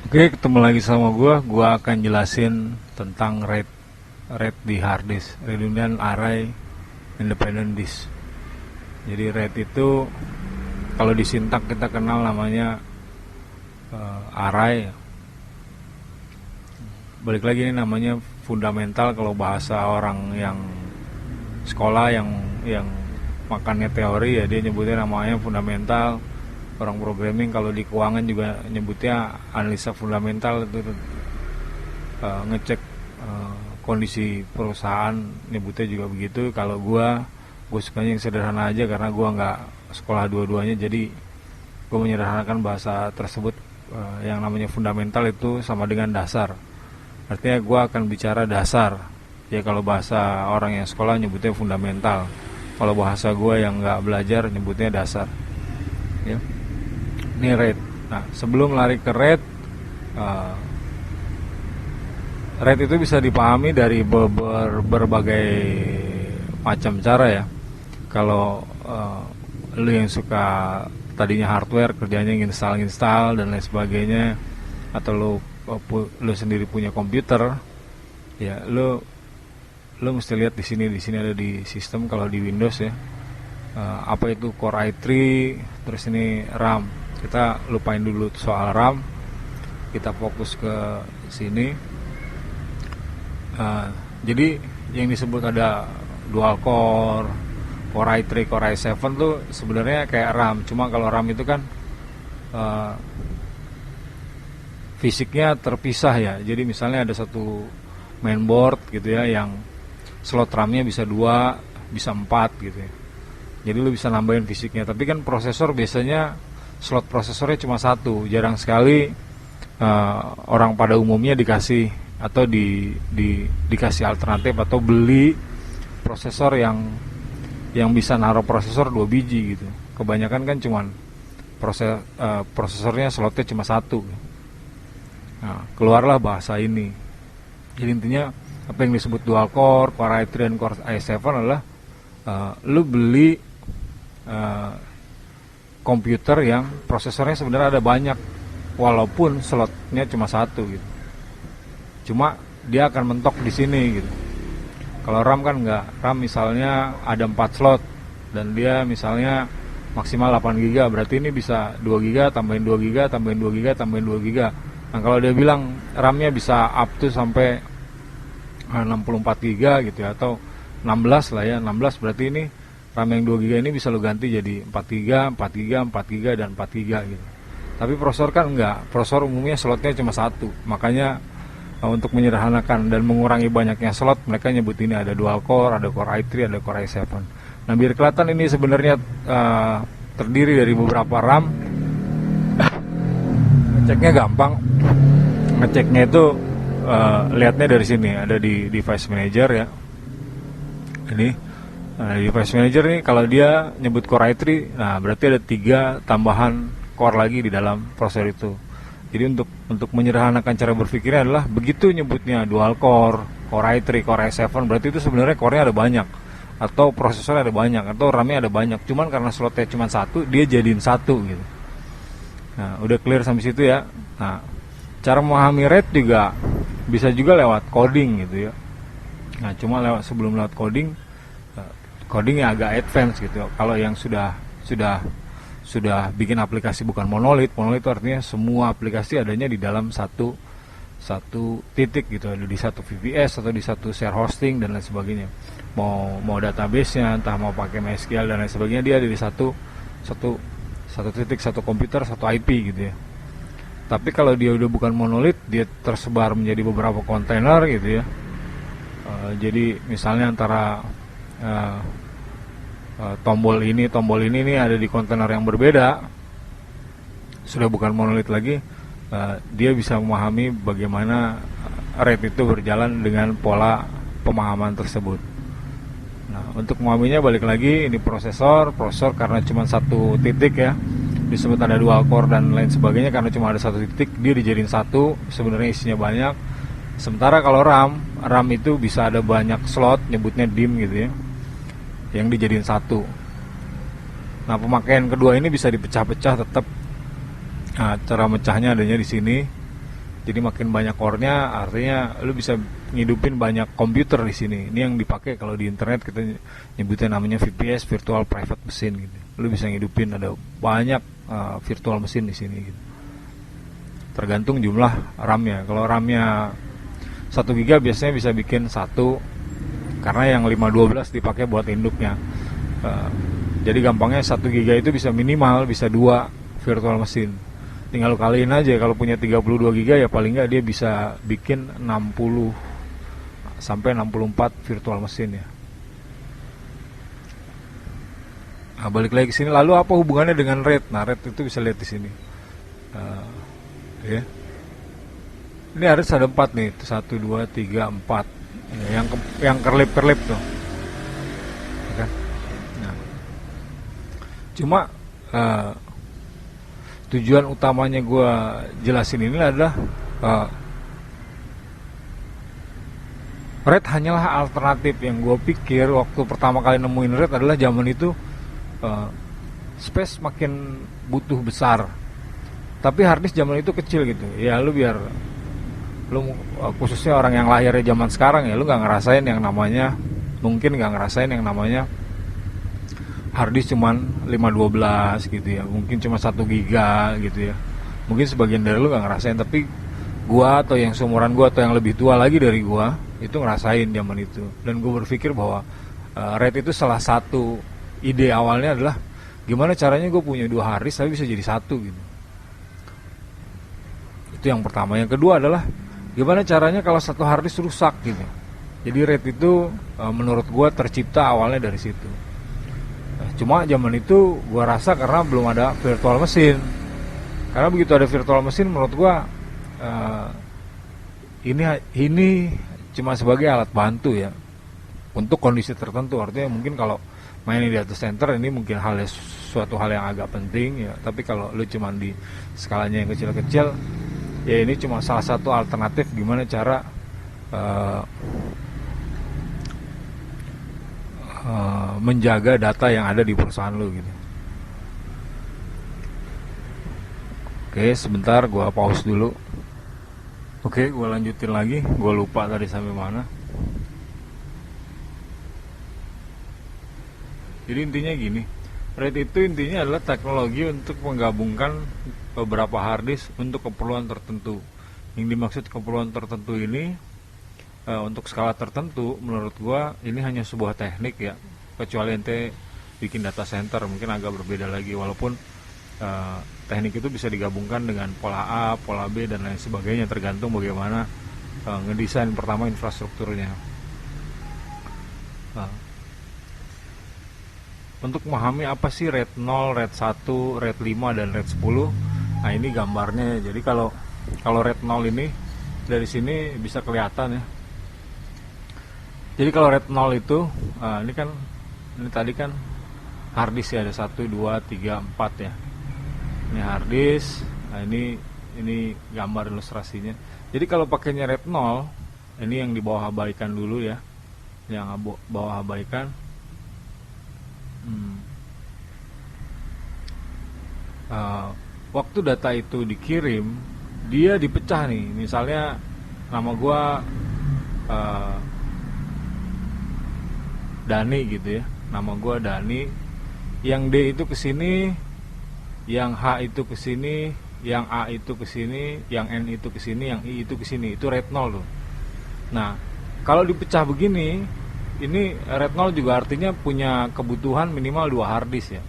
Oke, ketemu lagi sama gua akan jelasin tentang RAID di hard disk, Redundant Array Independent Disk. Jadi RAID itu kalau disintak kita kenal namanya array. Balik lagi, ini namanya fundamental kalau bahasa orang yang sekolah yang makannya teori, ya dia nyebutnya namanya fundamental. Orang programming kalau di keuangan juga nyebutnya analisa fundamental, itu ngecek kondisi perusahaan, nyebutnya juga begitu. Kalau gue sukanya yang sederhana aja karena gue nggak sekolah dua-duanya, jadi gue menyederhanakan bahasa tersebut. Yang namanya fundamental itu sama dengan dasar, artinya gue akan bicara dasar ya. Kalau bahasa orang yang sekolah nyebutnya fundamental, kalau bahasa gue yang nggak belajar nyebutnya dasar ya. Ini RAID. Nah, sebelum lari ke RAID, RAID itu bisa dipahami dari berbagai macam cara ya. Kalau lu yang suka tadinya hardware, kerjanya install dan lain sebagainya, atau lu sendiri punya komputer, ya lu mesti lihat di sini ada di sistem. Kalau di Windows ya, apa itu Core i3, terus ini RAM. Kita lupain dulu soal RAM, kita fokus ke sini. Jadi yang disebut ada dual core, Core i3, Core i7 tuh sebenarnya kayak RAM. Cuma kalau RAM itu kan fisiknya terpisah ya. Jadi misalnya ada satu mainboard gitu ya, yang slot RAM-nya bisa 2, bisa 4 gitu ya. Jadi lu bisa nambahin fisiknya. Tapi kan prosesor biasanya slot prosesornya cuma 1. Jarang sekali orang pada umumnya dikasih atau dikasih alternatif atau beli prosesor yang bisa naruh prosesor 2 biji gitu. Kebanyakan kan cuman prosesornya slotnya cuma 1. Nah, keluarlah bahasa ini. Jadi intinya apa yang disebut dual core, Core i3 dan Core i7 adalah lu beli komputer yang prosesornya sebenarnya ada banyak, walaupun slotnya cuma 1 gitu. Cuma dia akan mentok di sini gitu. Kalau RAM kan enggak. RAM misalnya ada 4 slot dan dia misalnya maksimal 8 GB, berarti ini bisa 2 GB tambahin 2 GB tambahin 2 GB tambahin 2 GB. Nah, kalau dia bilang RAM-nya bisa up to sampai 64 GB gitu ya, atau 16 lah ya, 16, berarti ini RAM yang 2 GB ini bisa lo ganti jadi 4 GB, 4 GB, 4 GB, dan 4 GB gitu. Tapi prosesor kan enggak. Prosesor umumnya slotnya cuma 1. Makanya untuk menyederhanakan dan mengurangi banyaknya slot, mereka nyebut ini ada dual core, ada Core i3, ada Core i7. Nah, biar kelihatan ini sebenarnya terdiri dari beberapa RAM. Ngeceknya gampang. Ngeceknya itu lihatnya dari sini, ada di device manager ya. Ini device manager nih, kalau dia nyebut Core i3, nah berarti ada 3 tambahan core lagi di dalam prosesor itu. Jadi untuk menyederhanakan cara berpikirnya adalah begitu nyebutnya dual core, Core i3, Core i7, berarti itu sebenarnya core-nya ada banyak, atau prosesornya ada banyak, atau RAM-nya ada banyak. Cuman karena slotnya cuma 1, dia jadiin 1 gitu. Nah, udah clear sampai situ ya. Nah, cara memahami RAID juga bisa juga lewat coding gitu ya. Nah, cuma sebelum lewat codingnya agak advance gitu. Kalau yang sudah bikin aplikasi bukan monolit itu artinya semua aplikasi adanya di dalam satu titik gitu, ada di satu VPS atau di satu share hosting dan lain sebagainya. Mau database-nya, entah mau pakai MySQL dan lain sebagainya, dia ada di satu titik, satu komputer, satu IP gitu ya. Tapi kalau dia udah bukan monolit, dia tersebar menjadi beberapa kontainer gitu ya. Jadi misalnya antara tombol ini nih ada di kontainer yang berbeda, sudah bukan monolit lagi. Dia bisa memahami bagaimana RAID itu berjalan dengan pola pemahaman tersebut. Nah, untuk memahaminya balik lagi, ini prosesor karena cuma satu titik ya, disebut ada dual core dan lain sebagainya karena cuma ada satu titik, dia dijadiin 1, sebenarnya isinya banyak. Sementara kalau RAM itu bisa ada banyak slot, nyebutnya DIMM gitu ya, yang dijadiin 1. Nah, pemakaian kedua ini bisa dipecah-pecah tetap. Nah, cara mecahnya adanya di sini. Jadi makin banyak core-nya artinya lu bisa ngidupin banyak komputer di sini. Ini yang dipakai kalau di internet kita nyebutnya namanya VPS, Virtual Private Machine gitu. Lu bisa ngidupin ada banyak virtual mesin di sini gitu. Tergantung jumlah RAM-nya. Kalau RAM-nya 1 GB biasanya bisa bikin 1, karena yang 512 dipakai buat induknya. Jadi gampangnya 1 GB itu bisa minimal bisa 2 virtual mesin. Tinggal kaliin aja, kalau punya 32 GB ya paling nggak dia bisa bikin 60 sampai 64 virtual mesin ya. Nah, balik lagi ke sini, lalu apa hubungannya dengan RAID? Nah, RAID itu bisa lihat di sini. Ya. Ini harus ada 4 nih, 1 2 3 4. Ya, yang kerlip-kerlip tuh. Ya kan? Nah. Cuma tujuan utamanya gue jelasin ini adalah RAID hanyalah alternatif. Yang gue pikir waktu pertama kali nemuin RAID adalah zaman itu space makin butuh besar, tapi harddisk zaman itu kecil gitu. Ya lu biar lu khususnya orang yang lahirnya zaman sekarang ya lu nggak ngerasain yang namanya, mungkin nggak ngerasain yang namanya harddisk cuman 512 gitu ya, mungkin cuma 1 giga gitu ya. Mungkin sebagian dari lu gak ngerasain, tapi gua atau yang seumuran gua atau yang lebih tua lagi dari gua itu ngerasain zaman itu. Dan gua berpikir bahwa RAID itu salah satu ide awalnya adalah gimana caranya gua punya 2 harddisk tapi bisa jadi 1 gitu. Itu yang pertama. Yang kedua adalah gimana caranya kalau 1 harddisk rusak gitu. Jadi RAID itu menurut gua tercipta awalnya dari situ. Cuma zaman itu gua rasa karena belum ada virtual mesin. Karena begitu ada virtual mesin menurut gua ini cuma sebagai alat bantu ya untuk kondisi tertentu. Artinya mungkin kalau main di data center ini mungkin suatu hal yang agak penting ya. Tapi kalau lu cuma di skalanya yang kecil-kecil ya ini cuma salah satu alternatif gimana cara menjaga data yang ada di perusahaan lu gitu. Oke, sebentar gua pause dulu. Oke, gua lanjutin lagi. Gua lupa tadi sampai mana. Jadi intinya gini, RAID itu intinya adalah teknologi untuk menggabungkan beberapa harddisk untuk keperluan tertentu. Yang dimaksud keperluan tertentu ini untuk skala tertentu menurut gua ini hanya sebuah teknik ya, kecuali ente bikin data center mungkin agak berbeda lagi, walaupun teknik itu bisa digabungkan dengan pola A, pola B dan lain sebagainya tergantung bagaimana ngedesain pertama infrastrukturnya. Untuk memahami apa sih RAID 0, RAID 1, RAID 5 dan RAID 10, nah ini gambarnya. Jadi kalau RAID 0 ini dari sini bisa kelihatan ya. Jadi kalau RAID 0 itu ini tadi kan harddisk ya, ada 1, 2, 3, 4 ya. Ini harddisk. Nah ini gambar ilustrasinya. Jadi kalau pakainya RAID 0, ini yang di bawah abaikan dulu ya. Yang bawah abaikan. Waktu data itu dikirim, dia dipecah nih. Misalnya nama gua Dani gitu ya, nama gua Dani, yang D itu ke sini, yang H itu ke sini, yang A itu ke sini, yang N itu ke sini, yang I itu ke sini. Itu RAID 0 tuh. Nah, kalau dipecah begini, ini RAID 0 juga artinya punya kebutuhan minimal 2 harddisk ya.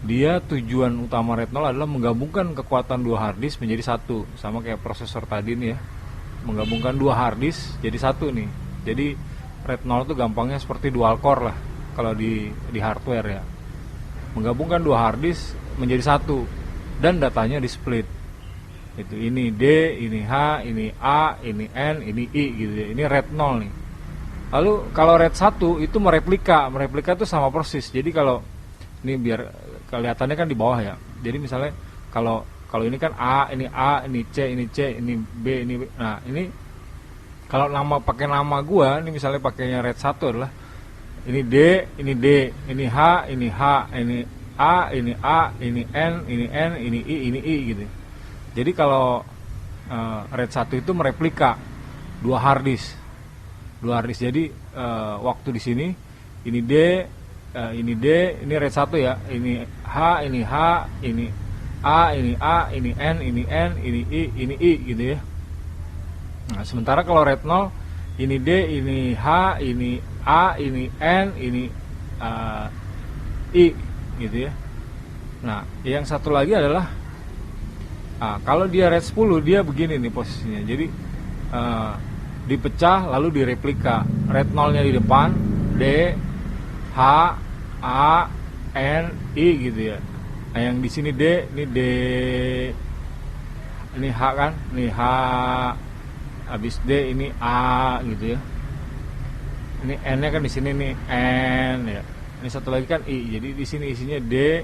Dia tujuan utama RAID 0 adalah menggabungkan kekuatan 2 harddisk menjadi 1, sama kayak prosesor tadi nih ya. Menggabungkan 2 harddisk jadi 1 nih. Jadi RAID 0 itu gampangnya seperti dual core lah kalau di hardware ya. Menggabungkan 2 harddisk menjadi 1 dan datanya di split. Itu ini D, ini H, ini A, ini N, ini I gitu ya. Ini RAID 0 nih. Lalu kalau RAID 1 itu mereplika itu sama persis. Jadi kalau ini biar kelihatannya kan di bawah ya. Jadi misalnya kalau ini kan A, ini C, ini C, ini B, ini B. Nah, ini kalau pakai nama gua, ini misalnya pakainya RAID 1 adalah ini D, ini H, ini H, ini A, ini A, ini N, ini I, ini I gitu. Jadi kalau RAID 1 itu mereplika dua hard disk. Jadi waktu di sini ini D, ini RAID 1 ya, ini H, ini A, ini N, ini I gitu ya. Nah, sementara kalau RAID 0 ini D, ini H, ini A, ini N, ini I gitu ya. Nah, yang satu lagi adalah kalau dia RAID 10 dia begini nih posisinya. Jadi dipecah lalu direplika. RAID 0-nya di depan, D, H, A, N, I gitu ya. Nah, yang di sini D, ini H kan, ini H, habis D ini A gitu ya. Ini N-nya kan di sini nih N ya. Ini satu lagi kan I. Jadi di sini isinya D,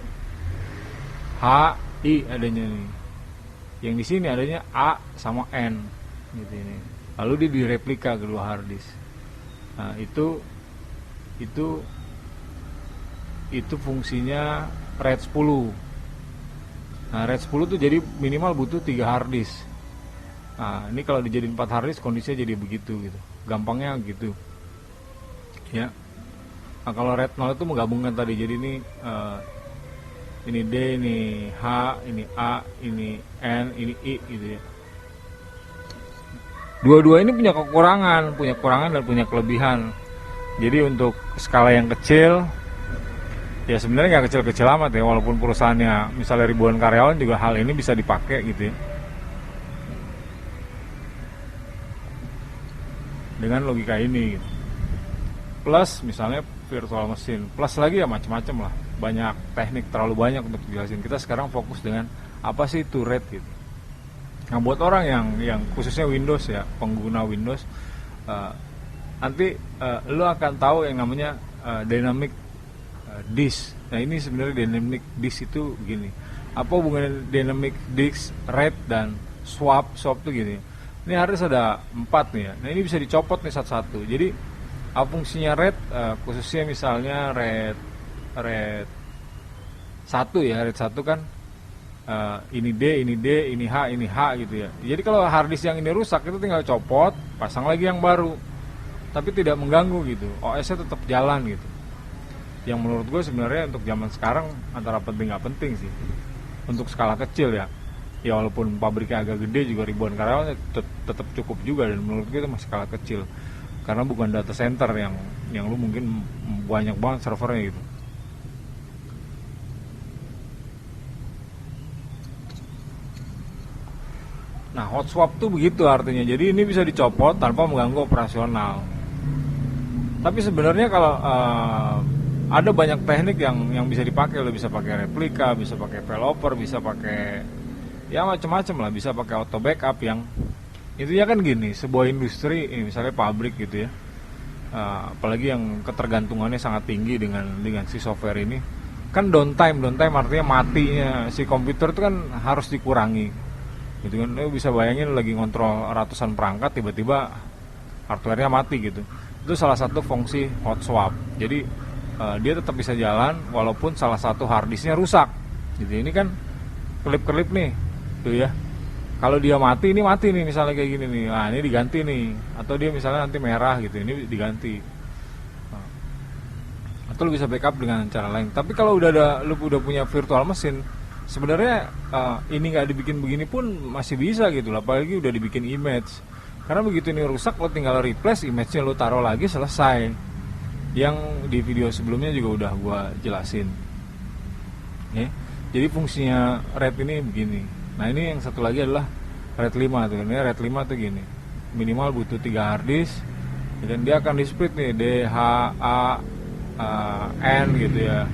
H, I adanya nih. Yang di sini adanya A sama N gitu ini. Lalu dia direplika kedua hard disk. Nah, itu fungsinya RAID 10. Nah, RAID 10 tuh jadi minimal butuh 3 hard disk. Nah, ini kalau dijadiin 4 hard disk kondisinya jadi begitu gitu. Gampangnya gitu. Ya. Nah, kalau RAID 0 itu menggabungkan tadi. Jadi ini D, ini H, ini A, ini N, ini I gitu ya. Dua-dua ini punya kekurangan dan punya kelebihan. Jadi untuk skala yang kecil, ya sebenarnya nggak kecil-kecil amat ya, walaupun perusahaannya misalnya ribuan karyawan juga hal ini bisa dipakai gitu ya. Dengan logika ini gitu. Plus misalnya virtual machine, plus lagi ya macam-macam lah. Banyak teknik, terlalu banyak untuk dijelasin. Kita sekarang fokus dengan apa sih itu RAID gitu. Nah, buat orang yang khususnya Windows ya, pengguna Windows, nanti lo akan tahu yang namanya dynamic disk. Nah, ini sebenarnya dynamic disk itu begini. Apa hubungannya dynamic disk, RAID dan swap itu gini. Ini harus ada 4 nih ya. Nah, ini bisa dicopot nih satu-satu. Jadi fungsinya RAID, khususnya misalnya RAID 1 ya, RAID 1 kan ini D, ini H gitu ya. Jadi kalau hard disk yang ini rusak itu tinggal copot, pasang lagi yang baru. Tapi tidak mengganggu gitu. OS-nya tetap jalan gitu. Yang menurut gue sebenarnya untuk zaman sekarang antara penting nggak penting sih. Untuk skala kecil ya. Ya walaupun pabriknya agak gede juga ribuan karyawan tetap cukup juga, dan menurut gue itu masih skala kecil. Karena bukan data center yang lu mungkin banyak banget servernya gitu. Nah, hot swap tuh begitu artinya. Jadi ini bisa dicopot tanpa mengganggu operasional. Tapi sebenarnya kalau ada banyak teknik yang bisa dipakai. Lo bisa pakai replika, bisa pakai failover, bisa pakai ya macam-macam lah. Bisa pakai auto backup yang intinya kan gini, sebuah industri, misalnya pabrik gitu ya. Apalagi yang ketergantungannya sangat tinggi dengan si software ini. Kan downtime artinya matinya si komputer itu kan harus dikurangi. Gitu kan, lo bisa bayangin lagi ngontrol ratusan perangkat tiba-tiba hardware-nya mati gitu. Itu salah satu fungsi hot swap. Jadi dia tetap bisa jalan walaupun salah satu hard disk-nya rusak. Gitu. Ini kan kelip-kelip nih, tuh ya. Kalau dia mati, ini mati nih misalnya kayak gini nih. Nah, ini diganti nih. Atau dia misalnya nanti merah gitu, ini diganti. Atau lo bisa backup dengan cara lain. Tapi kalau lo udah punya virtual machine, sebenarnya ini nggak dibikin begini pun masih bisa gitu lah, apalagi udah dibikin image. Karena begitu ini rusak, lo tinggal replace image-nya, lo taruh lagi, selesai. Yang di video sebelumnya juga udah gua jelasin. Ya. Jadi fungsinya RAID ini begini. Nah, ini yang satu lagi adalah RAID 5 tuh. Ini RAID 5 tuh gini. Minimal butuh 3 hard disk. Dan dia akan di split nih D, H, A, N gitu ya.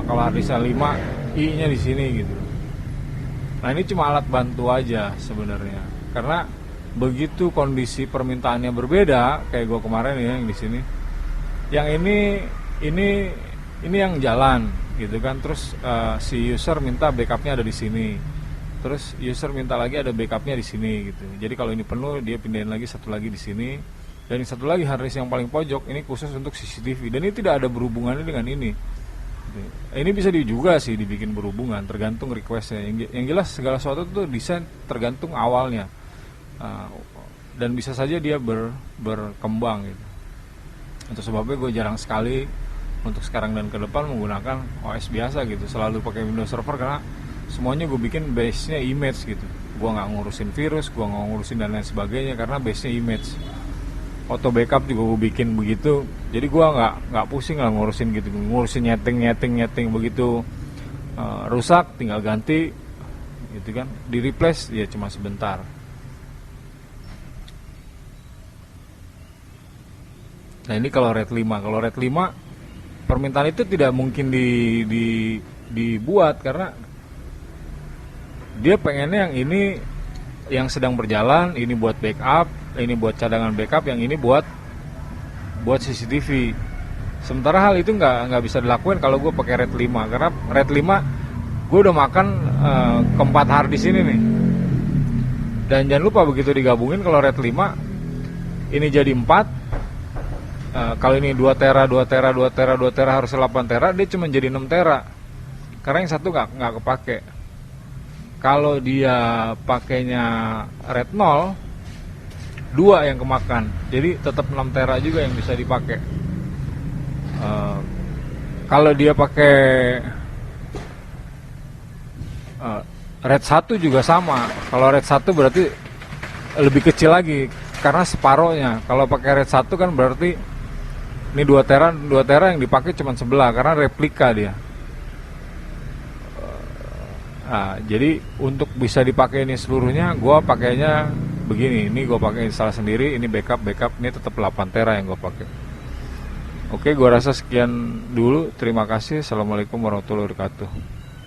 Kalau hard disk 5, I-nya di sini gitu. Nah, ini cuma alat bantu aja sebenarnya. Karena begitu kondisi permintaannya berbeda, kayak gua kemarin ya yang di sini. Yang ini yang jalan gitu kan. Terus si user minta backupnya ada di sini. Terus user minta lagi ada backupnya di sini gitu. Jadi kalau ini penuh, dia pindahin lagi satu lagi di sini. Dan satu lagi hard disk yang paling pojok ini khusus untuk CCTV. Dan ini tidak ada berhubungannya dengan ini. Ini bisa juga sih dibikin berhubungan, tergantung requestnya. Yang jelas segala sesuatu tuh desain tergantung awalnya. Uh, dan bisa saja dia berkembang gitu. Untuk sebabnya gue jarang sekali untuk sekarang dan ke depan menggunakan OS biasa gitu, selalu pakai Windows Server karena semuanya gue bikin base-nya image gitu. Gue nggak ngurusin virus, gue nggak ngurusin dan lain sebagainya karena base-nya image. Auto backup juga gue bikin begitu, jadi gue nggak pusing lah ngurusin gitu, ngurusin nyeting begitu rusak tinggal ganti gitu kan, di replace ya cuma sebentar. Nah ini kalau RAID 5 permintaan itu tidak mungkin dibuat karena dia pengennya yang ini yang sedang berjalan, ini buat backup, ini buat cadangan backup, yang ini buat CCTV. Sementara hal itu nggak bisa dilakuin kalau gue pakai RAID 5 karena RAID 5 gue udah makan keempat hard disk ini nih. Dan jangan lupa begitu digabungin kalau RAID 5 ini jadi 4, kalau ini 2 tera harus 8 tera, dia cuma jadi 6 tera karena yang satu nggak kepake. Kalau dia pakainya RAID 0, 2 yang kemakan, jadi tetap 6 tera juga yang bisa dipakai. Kalau dia pakai RAID 1 juga sama. Kalau RAID 1 berarti lebih kecil lagi karena separohnya. Kalau pakai RAID 1 kan berarti ini 2 tera yang dipakai cuma sebelah karena replika dia. Nah, jadi untuk bisa dipakai ini seluruhnya, gue pakainya begini. Ini gue pakai install sendiri, ini backup, ini tetap 8 tera yang gue pakai. Oke, gue rasa sekian dulu. Terima kasih. Assalamualaikum warahmatullahi wabarakatuh.